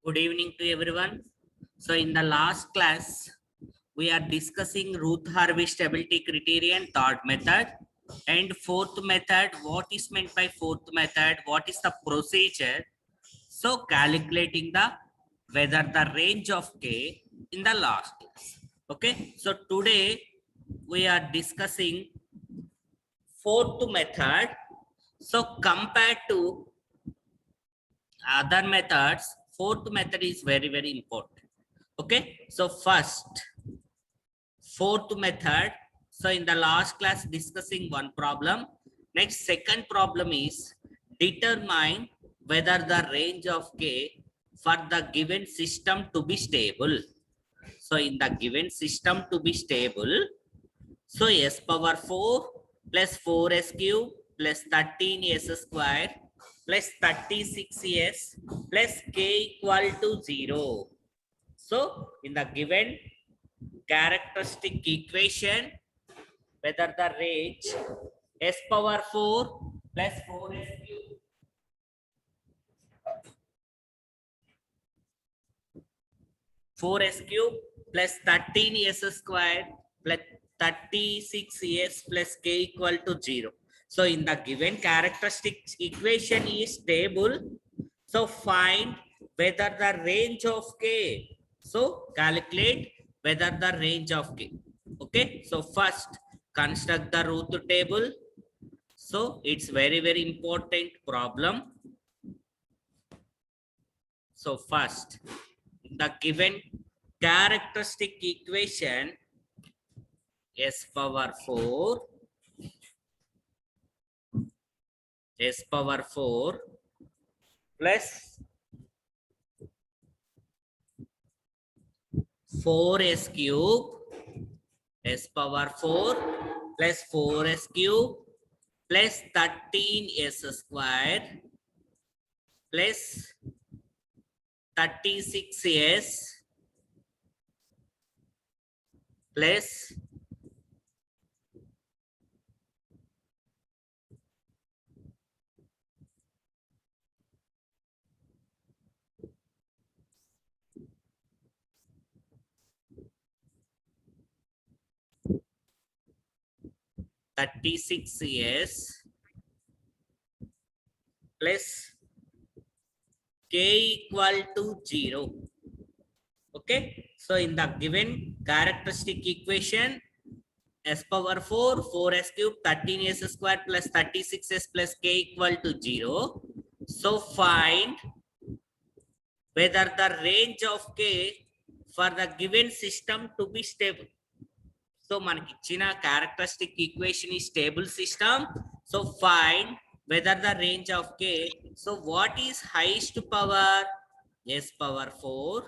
Good evening to everyone. So in the last class, we are discussing Routh-Harvey stability criterion, third method, and fourth method. What is meant by fourth method? What is the procedure? So calculating the whether the range of K in the last class. Okay. So today we are discussing fourth method. So compared to other methods, fourth method is very important. Okay, so first fourth method. So in the last class discussing one problem. Next, second problem is determine whether the range of K for the given system to be stable. So in the given system to be stable, so s power 4 plus 4s cube plus 13s square plus 36s plus k equal to 0. So in the given characteristic equation, whether the range s power 4 plus 4s cube 4s cube plus 13s square plus 36s plus k equal to 0. So in the given characteristic equation is stable. So find whether the range of k. So calculate whether the range of k. Okay. So first construct the Routh table. So it's very important problem. So first, the given characteristic equation s power 4 plus 4s cube s power 4 plus 4s cube plus 13s square plus 36s plus 36s plus k equal to 0. Okay, so in the given characteristic equation, s power 4 4s cube 13s square plus 36s plus k equal to 0. So find whether the range of k for the given system to be stable. So మనకి ఇచ్చిన characteristic equation is stable system. So find whether the range of k. So what is highest power? S power 4.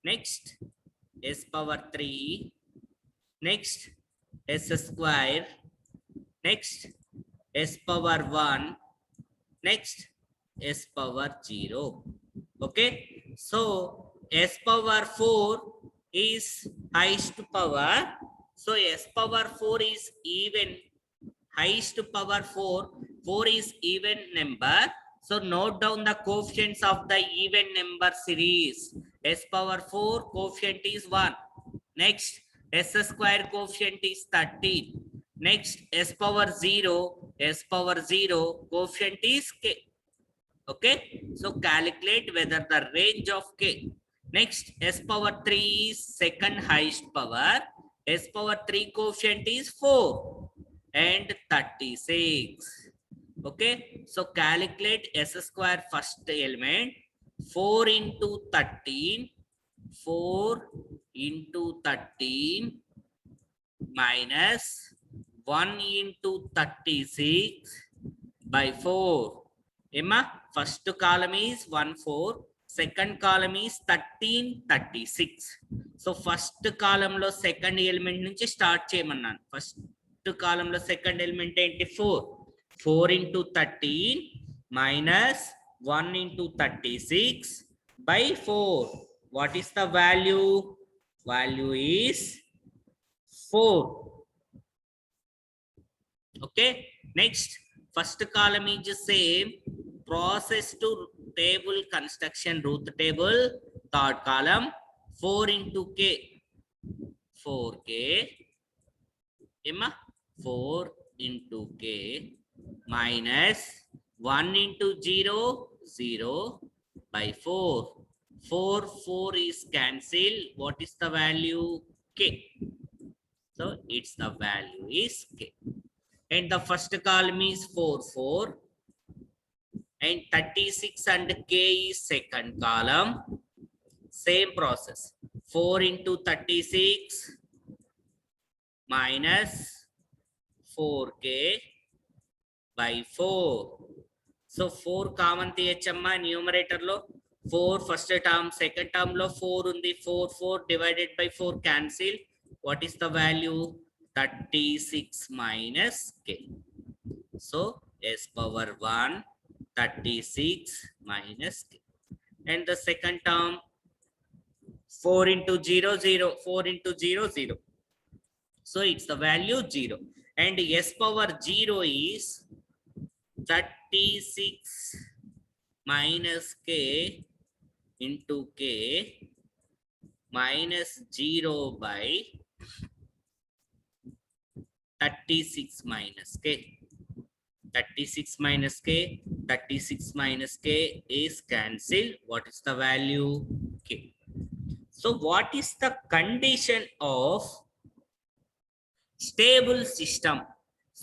Next, s power 3. Next, s square. Next, s power 1. Next, s power 0. Okay, so s power 4 is highest power. So s power 4 is even. Highest power 4 is even number. So note down the coefficients of the even number series. S power 4 coefficient is 1. Next, s square coefficient is 13. Next, s power 0 coefficient is k. Okay, so calculate whether the range of k. Next, s power 3 is second highest power. S power 3 coefficient is 4 and 36. Okay, so calculate s square first element. 4 into 13 minus 1 into 36 by 4. Emma, first column is 1 4, second column is 13 36. So first column lo second element nunchi start cheyamannanu. First column lo second element enti 4 into 13 minus 1 into 36 by 4. What is the value? Value is 4. Okay, next, first column is the same. Process to table construction, Ruth table, third column, 4 into k, 4k, Emma, 4 into k minus 1 into 0, 0 by 4. 4 is cancelled. What is the value? K. So it's the value is k. And the first column is 4, 4. And 36 and k is second column. Same process. 4 into 36 minus 4k by 4. So 4 common తీయచ్చమ్మా numerator లో 4 first term, second term లో 4 ఉంది. 4 divided by 4 cancel. What is the value? 36 minus k. So s power 1 36 minus k. And the second term 4 into 0 0, 4 into 0 0. So it's the value 0. And s power 0 is 36 minus k into k minus 0 by 36 minus k. 36 minus k, 36 minus k is cancelled. What is the value? K. So what is the condition of stable system?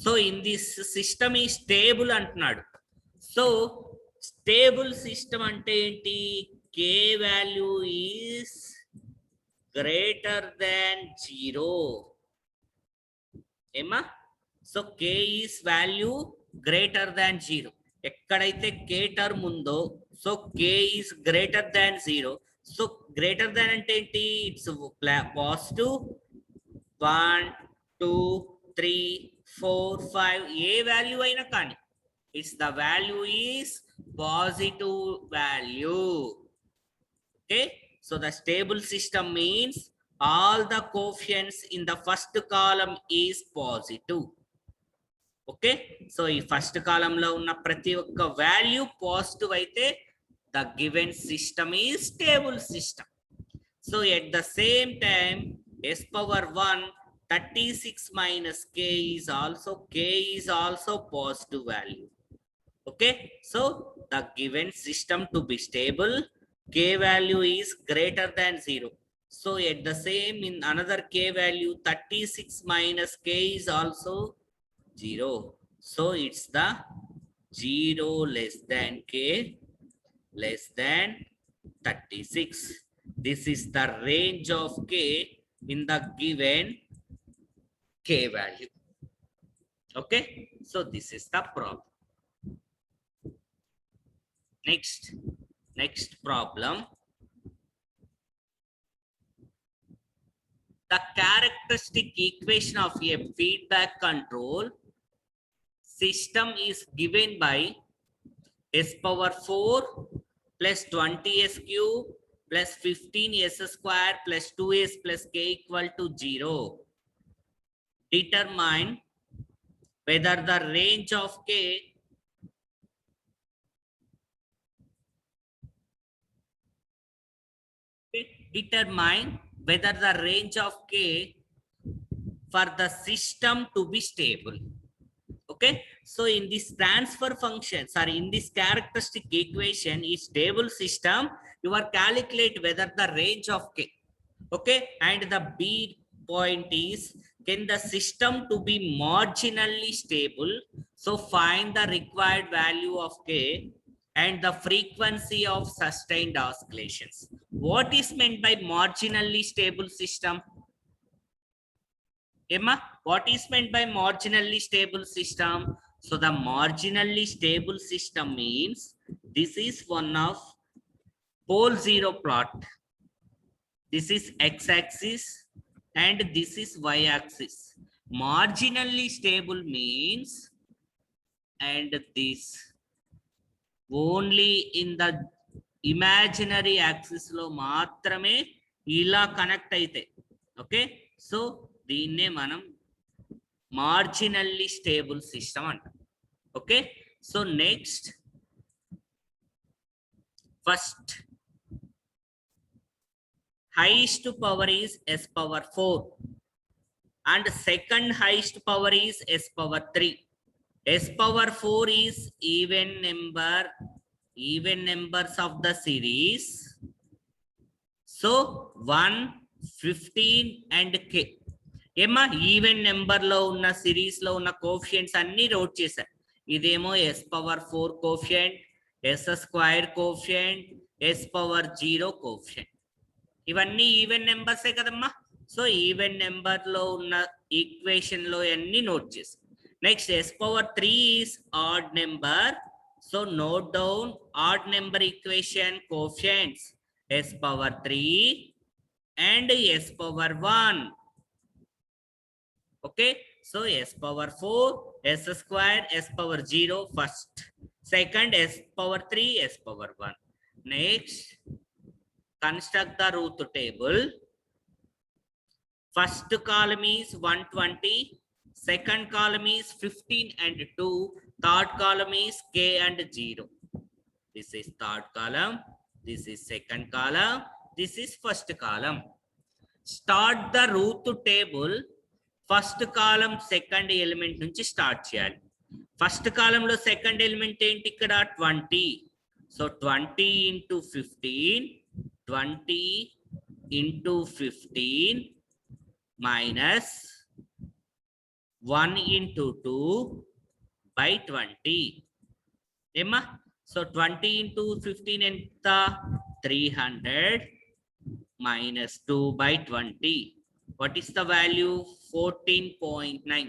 So in this system is stable antunadu. So stable system ante enti? K value is greater than 0. Emma? So k is value greater than 0. ekkadaithe k term undo, so k is greater than 0. So greater than ante enti? It's positive 1 2 3 4 5 A value అయినా కానీ it's the value is positive value. Okay, so the stable system means all the coefficients in the first column is positive. Okay, so ఈ first column లో ఉన్న ప్రతి ఒక్క value positive అయితే the given system is stable system. So at the same time s power 1 36 minus k is also positive value. Okay, so the given system to be stable, k value is greater than 0. So at the same in another k value 36 minus k is also 0. So it's the 0 less than k less than 36. This is the range of k in the given k value. Okay, so this is the problem. Next problem. The characteristic equation of a feedback control system is given by s power 4 plus 20s cube plus 15s square plus 2s plus k equal to 0. Determine whether the range of k for the system to be stable. Okay, so in this transfer function, sorry, in this characteristic equation is stable system, you are calculate whether the range of k. Okay, and the b point is, can the system to be marginally stable? So find the required value of k and the frequency of sustained oscillations. What is meant by marginally stable system? Emma, what is meant by marginally stable system? So the marginally stable system means this is one of pole zero plot. This is x-axis and this is y-axis. Marginally stable means, and this only in the imaginary axis lo maatrame ila connect aithe. Okay, so దీన్నే మనం marginally stable system అంటాం. Okay, so next first highest power is s power 4 and second highest power is s power 3. S power 4 is even numbers of the series. So 1, 15 and k. ఏమా even number లో ఉన్న series లో ఉన్న coefficients అన్ని note చేశారు. ఇదేమో s power 4 coefficient, s square coefficient, s power 0 coefficient. ఇవన్నీ even నెంబర్సే కదమ్మా. సో ఈవెన్ నెంబర్ లో ఉన్న ఈక్వేషన్ లో అన్ని నోట్ చేశారు. Next s power 3 is odd number. So note down odd number equation coefficients s power 3 and s power 1. Okay, so s power 4, s square, s power 0 first, second s power 3, s power 1. Next, construct the root table. First column is 120, second column is 15 and 2, third column is k and 0. This is third column, this is second column, this is first column. Start the root table. First column second element నుంచి start చేయాలి. First column లో second element ఏంటి ఇక్కడ 20. So 20 into 15, 20 into 15 minus 1 into 2 by 20. ఏమా? So 20 into 15 ఎంత? 300 minus 2 by 20. What is the value? 14.9.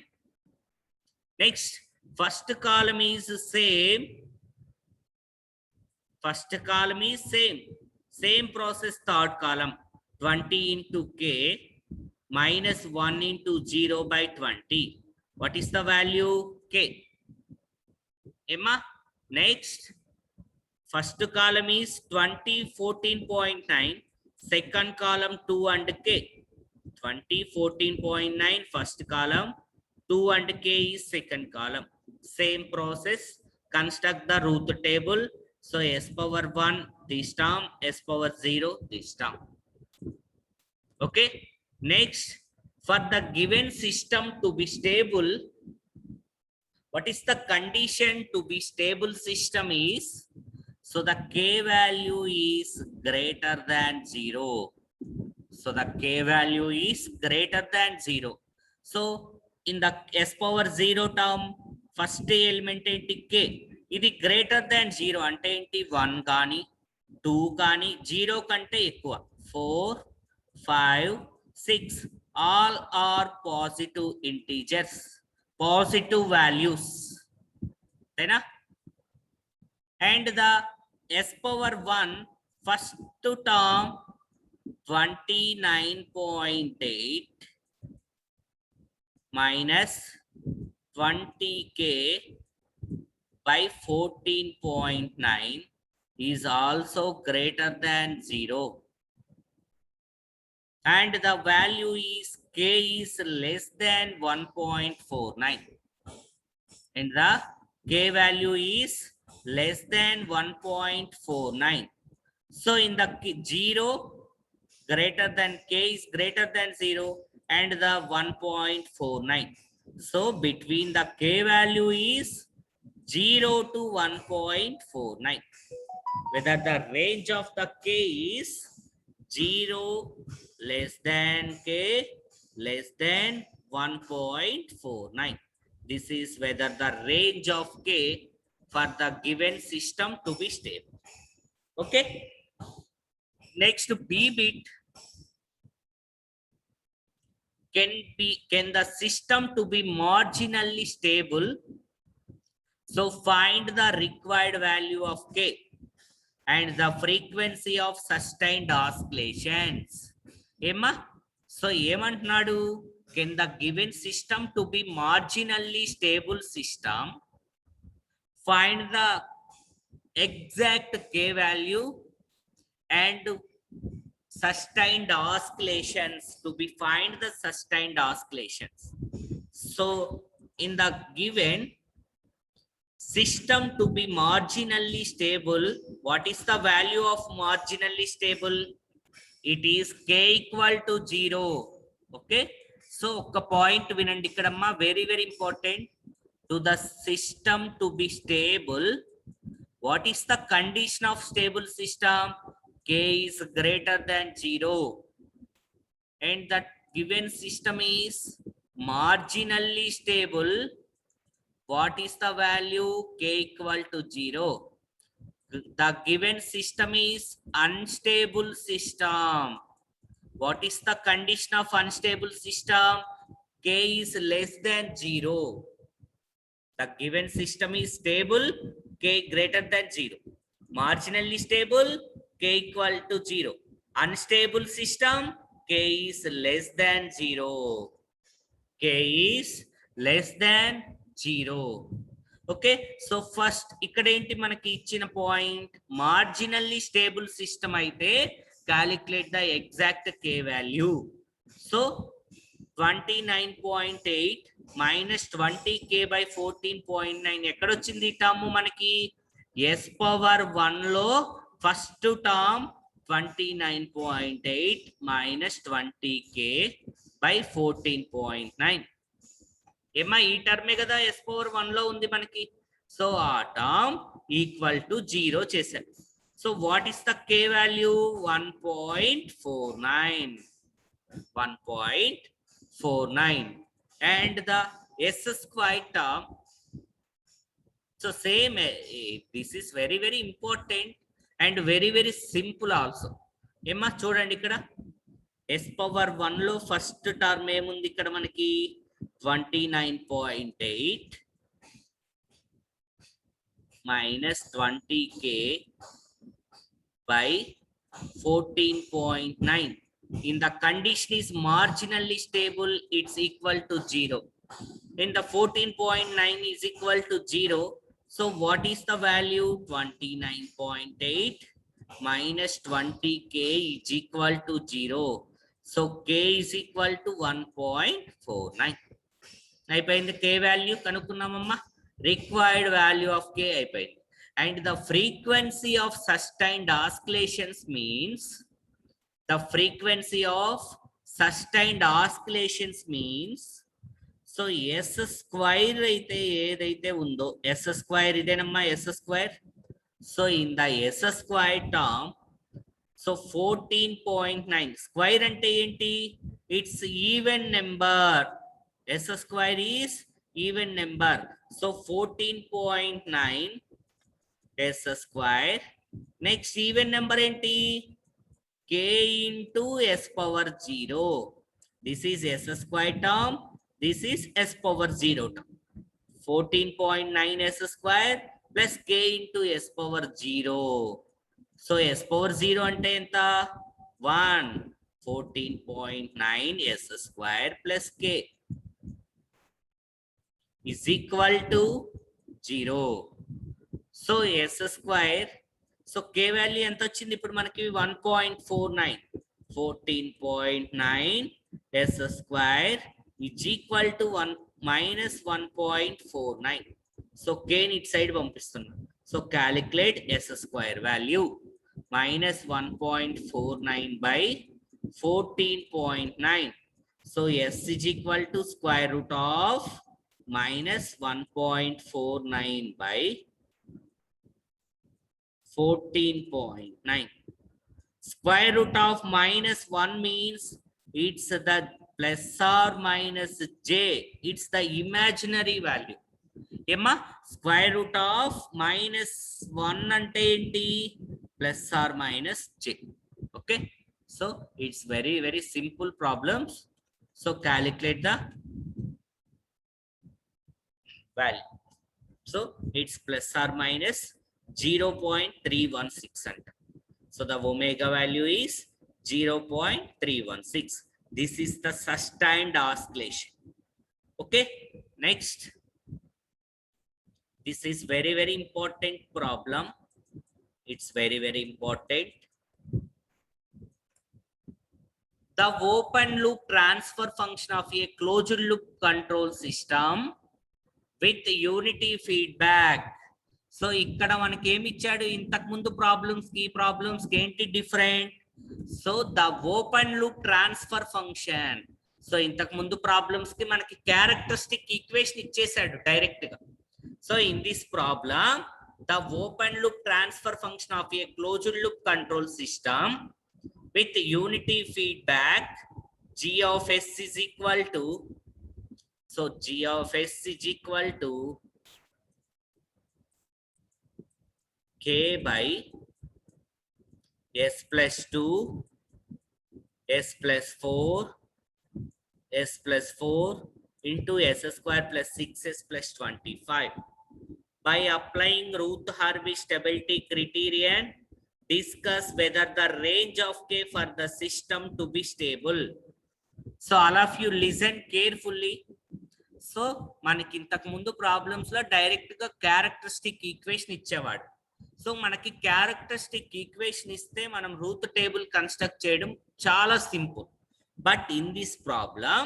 Next, first column is same. First column is same process. Third column 20 into k minus 1 into 0 by 20. What is the value? K. Emma. Next, first column is 20, 14.9. Second column 2 and k. 20, 14.9 first column, 2 and k is second column. Same process. Construct the root table. So s power 1 this term, s power 0 this term. Okay. Next, for the given system to be stable, what is the condition to be stable system is? So the k value is greater than 0. So the k value is greater than 0. So in the s power 0 term, first element ఏంటి k. ఇది greater than 0 అంటే ఏంటి? 1 కానీ 2 కానీ 0 కంటే ఎక్కువ. 4, 5, 6 all are positive integers, positive values. Right? And the s power 1 first term 29.8 minus 20k by 14.9 is also greater than 0. And the value is k is less than 1.49. And the k value is less than 1.49. So in the 0 greater than k is greater than 0 and the 1.49. So between the k value is 0 to 1.49. Whether the range of the k is 0 less than k less than 1.49. This is whether the range of k for the given system to be stable. Okay. Next, b bit. Can the system to be marginally stable? So find the required value of k and the frequency of sustained oscillations. Emma? So ఏమంటున్నాడు? Can the given system to be marginally stable system? Find the exact k value and sustained oscillations to be find the sustained oscillations. So in the given system to be marginally stable. What is the value of marginally stable? It is k equal to 0. Okay, so oka point vinandi ikkadamma, very very important. To the system to be stable, what is the condition of stable system? K is greater than 0 and that given system is marginally stable. What is the value? K equal to 0. The given system is unstable system. What is the condition of unstable system? K is less than 0. The given system is stable, K greater than 0. Marginally stable, K equal to 0. Unstable system, K is less than 0. K is less than 0. Okay, so first ikkada enti manaki ichina point, marginally stable system aithe calculate the exact K value. So 29.8 minus 20k by 14.9 ఎక్కడొచ్చింది term మనకి? s power 1 లో first term 29.8 minus 20k by 14.9. ఏమా ఈ టర్మే కదా s power 1 లో ఉంది మనకి. So ఆ term equal to 0 చేశారు. So what is the k value? 1.49. 1.49 and the s square term. So same, this is very very important and very very simple also. ఏమా చూడండి ఇక్కడ s పవర్ 1 లో first term ఏముంది ఇక్కడ మనకి? 29.8 minus 20k by 14.9. In the condition is marginally stable, it's equal to 0. In the 14.9 is equal to 0. So what is the value? 29.8 minus 20k is equal to 0. So k is equal to 1.49. అయిపోయింది. k value కనుక్కున్నామమ్మా. Required value of k అయిపోయింది. And the frequency of sustained oscillations means, the frequency of sustained oscillations means, so s square అయితే ఏదైతే ఉందో, s square ఇదేనమ్మా s square. So in the s square term, so 14.9 square అంటే ఏంటి? It's even number. S square is even number. So 14.9 s square. Next even number enti? K into s power 0. This is s square term. This is s power 0 term. 14.9 s square plus k into s power 0. So s power 0 ante enta? 1. 14.9 s square plus k is equal to 0. So s square, so k value ఎంత వచ్చింది ఇప్పుడు మనకి? 1.49. 14.9 s square is equal to 1 minus 1.49. So k ని ఇటు side పంపిస్తున్నా. So calculate s square value. Minus 1.49 by 14.9. So s is equal to square root of minus 1.49 by 14.9. Square root of minus 1 means it's the plus or minus j. It's the imaginary value. Emma, square root of minus 1 ante enti? Plus or minus j. Okay, so it's very very simple problems. So calculate the value. So it's plus or minus 0.316. So the omega value is 0.316. This is the sustained oscillation. Okay, next. This is very very important problem. It's very very important. The open loop transfer function of a closed loop control system with unity feedback so ఇక్కడ మనకి ఏమి ఇచ్చాడు, ఇంతకు ముందు problems కి ఈ problems కి ఏంటి different? So the open loop transfer function. So ఇంతకు ముందు ప్రాబ్లమ్స్ కి మనకి క్యారెక్టరిస్టిక్ ఈక్వేషన్ ఇచ్చేసాడు డైరెక్ట్ గా. So in this problem the open loop transfer function of A closed loop control system with unity feedback g of s is equal to, so g of s is equal to k by s plus 2 s plus 4 s plus 4 into s square plus 6s plus 25. By applying Routh-Harvey stability criterion, discuss whether the range of k for the system to be stable. So all of you listen carefully. So మనకి ఇంతకు ముందు problems లో direct గా characteristic equation ఇచ్చేవాడు. So మనకి characteristic equation ఇస్తే మనం Ruth table construct చేయడం చాలా simple. But in this problem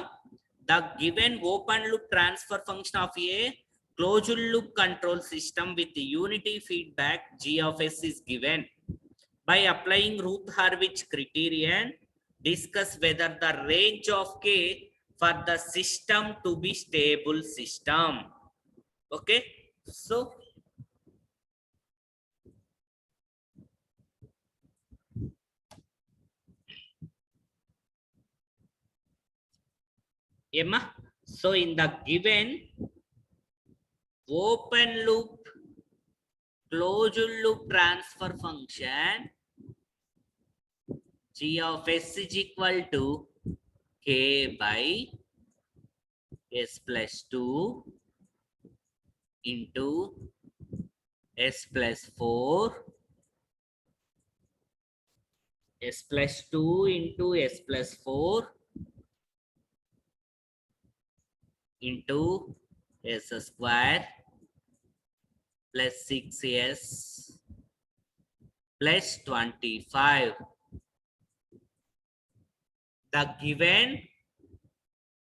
the given open loop transfer function of A closed loop control system with unity feedback g of s is given. By applying Routh-Harvey criterion, discuss whether the range of k for the system to be stable system. Okay, so Emma, so in the given open loop closed loop transfer function, g of s is equal to k by s plus 2 into s plus 4 s plus 2 into s plus 4 into s square plus 6s plus 25. The given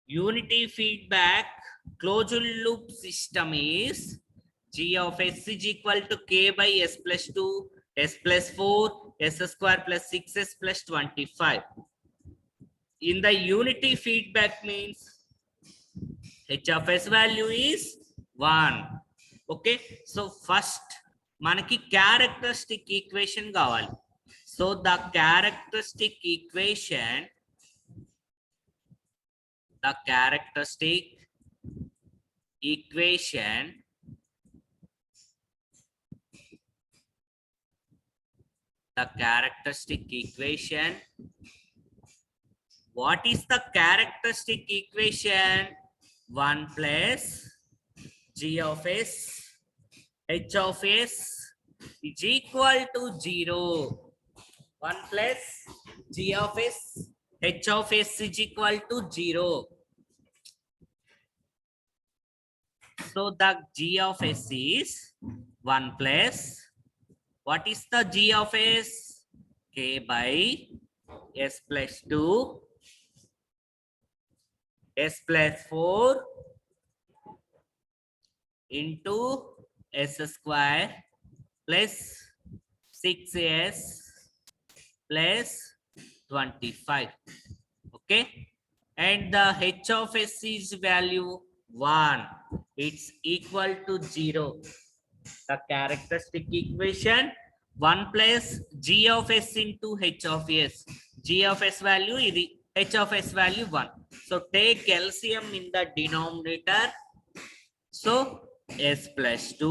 unity feedback closed loop system is g of s is equal to k by s plus 2 s plus 4 s square plus 6s plus 25. In the unity feedback means h of s value is 1. Okay, so first manaki characteristic equation kavali. So the characteristic equation the characteristic equation, what is the characteristic equation? 1 plus g of s h of s is equal to 0. 1 plus g of s h of s is equal to 0. So the g of s is 1 plus, what is the g of s? K by s plus 2 s plus 4 into s square plus 6s plus 25. Okay, and the h of s is value 1. It's equal to 0. The characteristic equation 1 plus g of s into h of s. G of s value is h of s value 1. So take LCM in the denominator. So s plus 2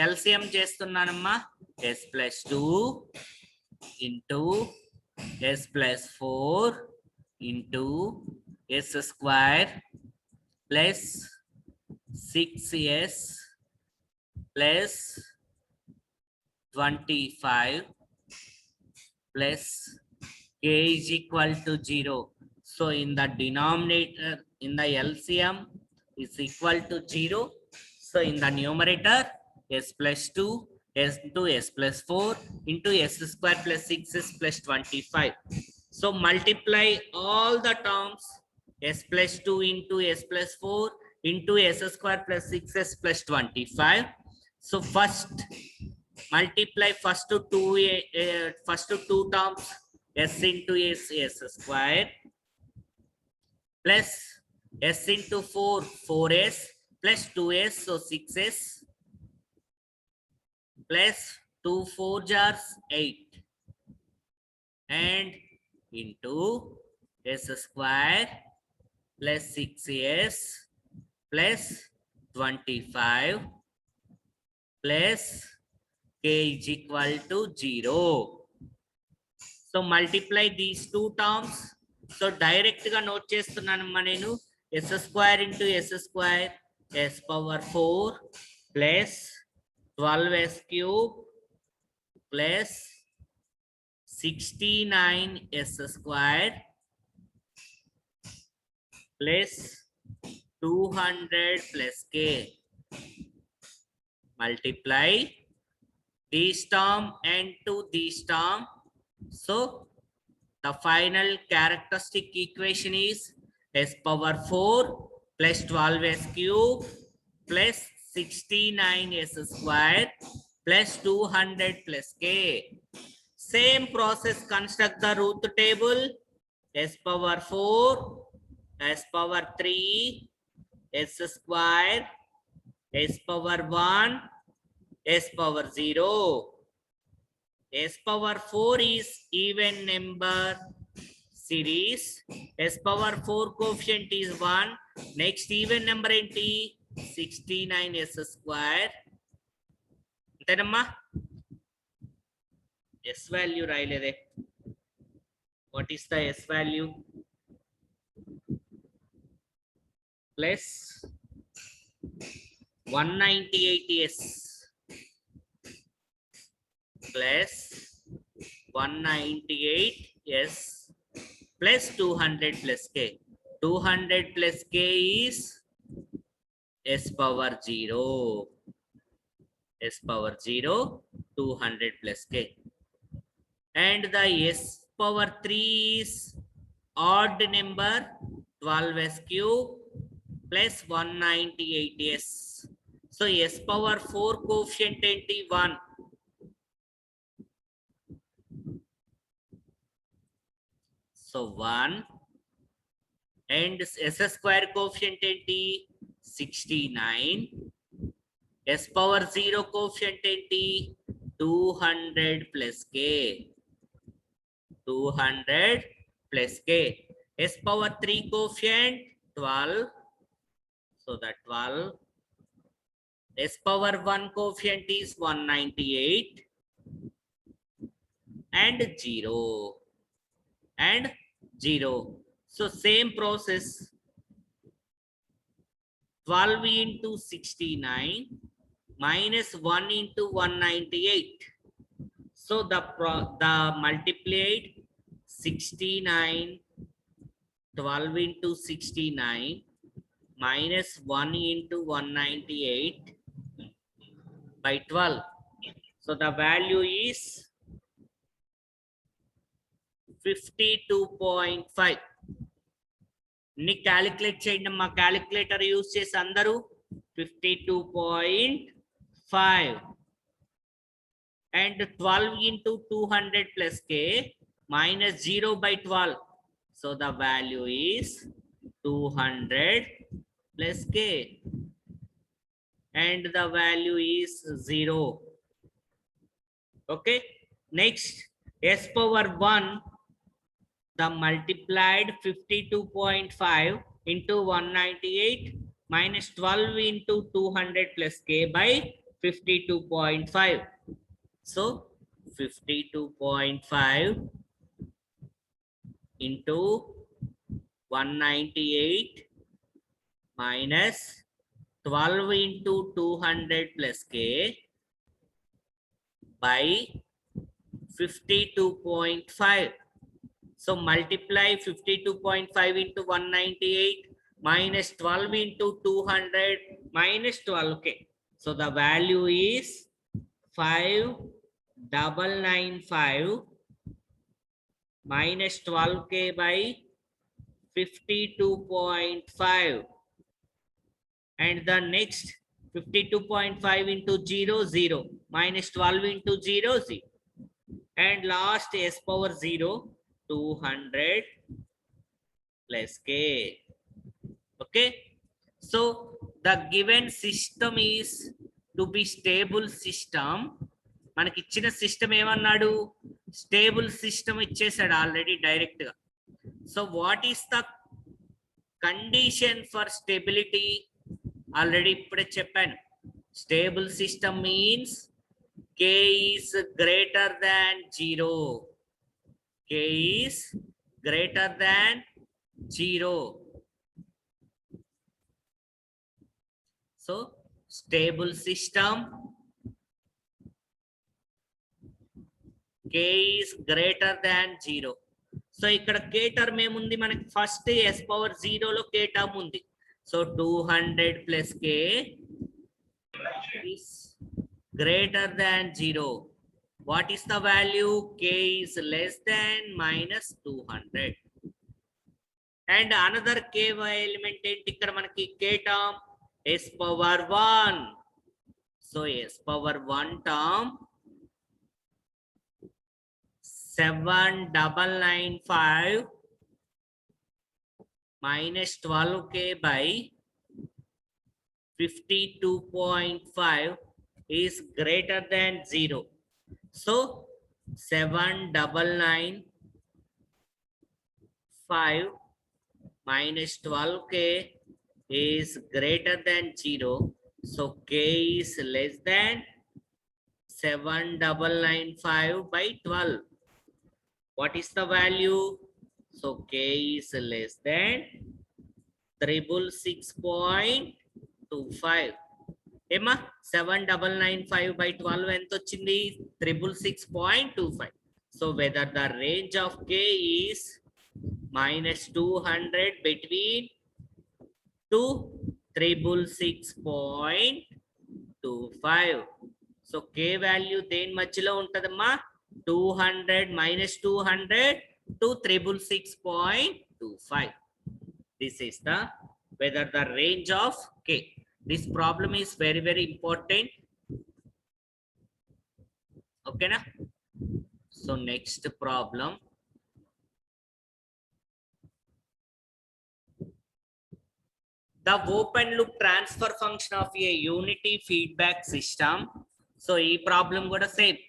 LCM చేస్తున్నానమ్మా, s plus 2 into s plus 4 into s square plus 6s plus 25 plus k is equal to 0. So in the denominator, in the LCM is equal to 0. So in the numerator, s plus 2 s into s plus 4 into s square plus 6s plus 25. So multiply all the terms, s plus 2 into s plus 4 into s square plus 6s plus 25. So first multiply first two terms, s into s square plus s into 4s plus 2s, so 6s plus 2 4 jars 8 and into s square plus 6s plus 25 plus k is equal to 0. So multiply these two terms. So direct ga note chestunnanu నేను s square into s square s power 4 plus 12s cube plus 69s square plus 200 plus k. Multiply this term and to this term. So the final characteristic equation is s power 4 plus 12s cube plus 69s square plus 200 plus k. Same process, construct the root table. S power 4, s power 3, s square, s power 1, s power 0. S power 4 is even number series. S power 4 coefficient is 1. Next even number enti 69s square. Antenamma? S value railede. What is the S value? Plus 198s plus 198s plus 200 plus k. 200 plus k is s power 0. S power 0, 200 plus k. And the s power 3 is odd number, 12s cube plus 198s. So s power 4 coefficient enti 1. So 1 and s square coefficient enti 69. S power 0 coefficient enti 200 plus k. 200 plus k. S power 3 coefficient 12. So that 12. S power 1 coefficient is 198 and 0 and 0. So same process, 12 into 69 minus 1 into 198. So the multiplied 69, 12 into 69 minus 1 into 198 by 12. So the value is 52.5. ని calculate చేయండి అమ్మా, calculator use చేసి అందరూ 52.5 and 12 into 200 plus k minus 0 by 12. So the value is 200 plus k and the value is 0. Okay, next s power 1, the multiplied 52.5 into 198 minus 12 into 200 plus k by 52.5. So 52.5 into 198 minus 12 into 200 plus k by 52.5. So multiply 52.5 into 198 minus 12 into 200 minus 12. Okay. So the value is 5995 minus 12k by 52.5. And the next 52.5 into 0, 0. Minus 12 into 0, 0. And last s power 0, 200 plus k. Okay. So the given system is to be stable system. మనకి ఇచ్చిన system ఏమన్నాడు? Stable system ఇచ్చేసాడు already direct గా. So what is the condition for stability? Already ఇప్పుడే చెప్పాను. Stable system means k is greater than 0. K is greater than 0. So stable system, k is greater than 0. So ఇక్కడ k term ఏముంది మనకి? First s power 0 లో k term ఉంది. So 200 plus k is greater than 0. What is the value? K is less than minus 200. And another k element ఏంటి ఇక్కడ మనకి? K term s power 1. So s power 1 term 7995 minus 12k by 52.5 is greater than 0. So 7995 minus 12k is greater than 0. So k is less than 7995 by 12. What is the value? So k is less than 666.25. ఏమా 7995 by 12 ఎంత వచ్చింది? 666.25. So whether the range of k is minus 200 between 2 666.25. So k value దేని మధ్యలో ఉంటదమ్మా? 200 minus 200 to 666.25. This is the whether the range of k. This problem is very, very important. Okay na? So next problem. The open loop transfer function of a unity feedback system. So ee problem kuda same.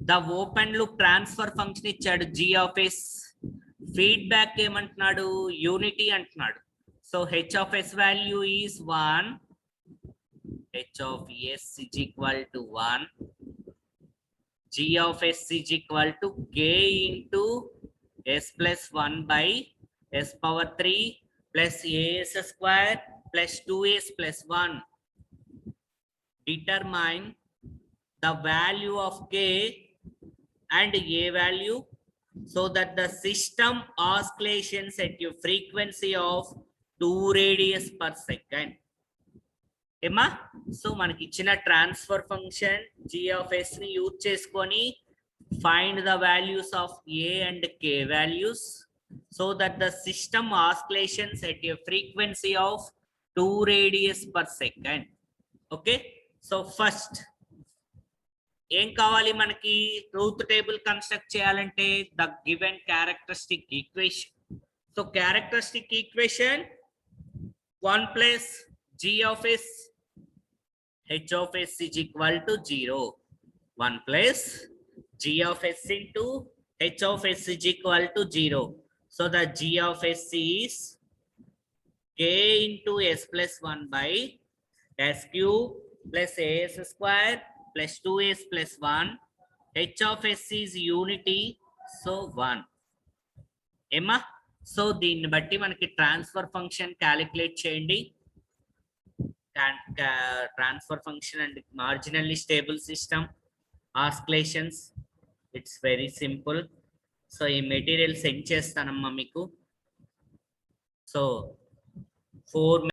The open loop transfer function ఇచ్చాడు g of s. Feedback ఏమంటున్నాడు? Unity అంటున్నాడు. So h of s value is 1. H of s is equal to 1. G of s is equal to k into s plus 1 by s power 3 plus as square plus 2s plus 1. Determine the value of k and a value so that the system oscillations at a frequency of 2 radians per second. ఏమా? So మనకి ఇచ్చిన transfer function g of s ని use చేసుకొని find the values of a and k values so that the system oscillations at a frequency of 2 radians per second. Okay, so first ఏం కావాలి మనకి? Truth table construct చేయాలంటే the given characteristic equation. So characteristic equation 1 plus g of s h of s is equal to 0. 1 plus g of s into h of s is equal to 0. So the g of s is k into s plus 1 by s cube plus as square plus 2s plus 1. H of s is unity, so 1. ఏమా? So దీన్ని బట్టి మనకి transfer function calculate చేయండి. Transfer function and marginally stable system oscillations. It's very simple. So ఈ material send చేస్తానమ్మా మీకు. So 4